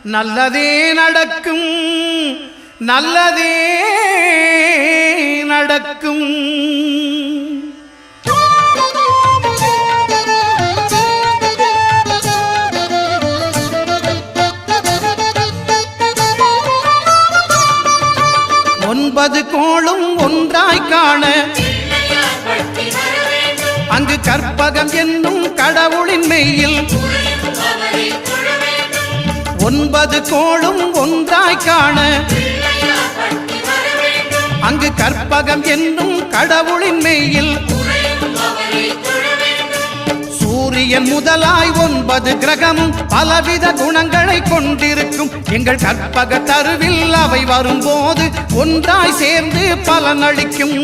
நல்லதே நடக்கும், நல்லதே நடக்கும். 9 கோளும் ஒன்றாய் காண அங்கு கற்பகம் என்னும் கடவுளின் மெய்யில் 9 கோளும் ஒன்றாய் காண அங்கு கற்பகம் என்னும் கடவுளின் மெய்யில் சூரியன் முதலாய் 9 கிரகமும் பலவித குணங்களை கொண்டிருக்கும். எங்கள் கற்பக தருவில் அவை வரும்போது ஒன்றாய் சேர்ந்து பலனளிக்கும்.